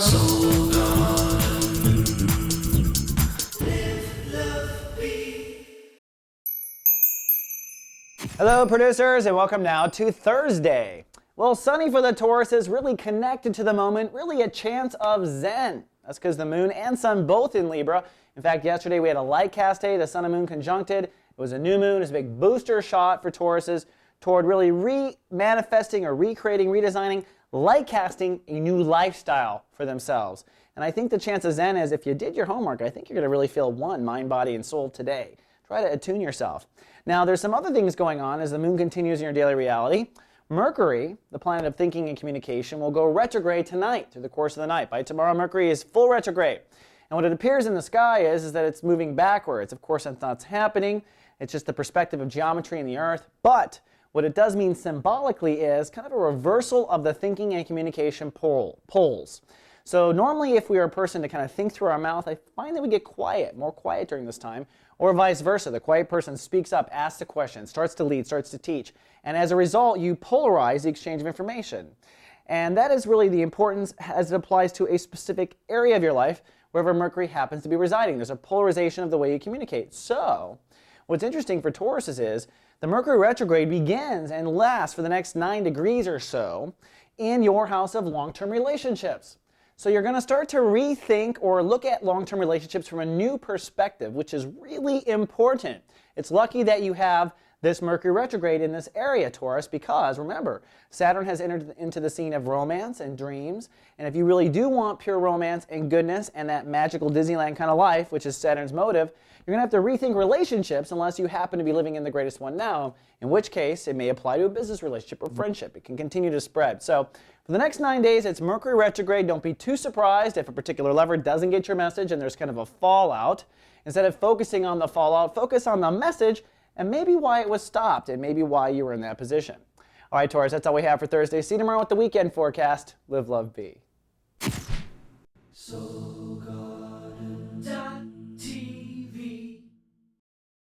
Soul Garden. Live, love, be. Hello producers, and welcome now to Thursday. Well, sunny for the Taurus is really connected to the moment, really a chance of Zen. That's because the moon and sun both in Libra. In fact, yesterday we had a light cast day, the sun and moon conjuncted. It was a new moon, it was a big booster shot for Tauruses toward really re-manifesting or recreating, redesigning, light casting a new lifestyle for themselves. And I think the chance of Zen is if you did your homework, I think you're going to really feel one, mind, body, and soul today. Try to attune yourself. Now, there's some other things going on as the moon continues in your daily reality. Mercury, the planet of thinking and communication, will go retrograde tonight through the course of the night. By tomorrow, Mercury is full retrograde. And what it appears in the sky is that it's moving backwards. Of course, that's not happening. It's just the perspective of geometry in the Earth. But what it does mean symbolically is kind of a reversal of the thinking and communication poles. So normally if we are a person to kind of think through our mouth, I find that we get quiet, more quiet during this time, or vice versa. The quiet person speaks up, asks a question, starts to lead, starts to teach. And as a result, you polarize the exchange of information. And that is really the importance as it applies to a specific area of your life, wherever Mercury happens to be residing. There's a polarization of the way you communicate. So what's interesting for Tauruses is the Mercury retrograde begins and lasts for the next 9 degrees or so in your house of long-term relationships. So you're going to start to rethink or look at long-term relationships from a new perspective, which is really important. It's lucky that you have this Mercury retrograde in this area, Taurus, because remember, Saturn has entered into the scene of romance and dreams. And if you really do want pure romance and goodness and that magical Disneyland kind of life, which is Saturn's motive, you're going to have to rethink relationships unless you happen to be living in the greatest one now, in which case it may apply to a business relationship or friendship. It can continue to spread. So for the next 9 days, it's Mercury retrograde. Don't be too surprised if a particular lover doesn't get your message and there's kind of a fallout. Instead of focusing on the fallout, focus on the message and maybe why it was stopped and maybe why you were in that position. All right, Taurus, that's all we have for Thursday. See you tomorrow with the weekend forecast. Live, love, be. Soul Garden.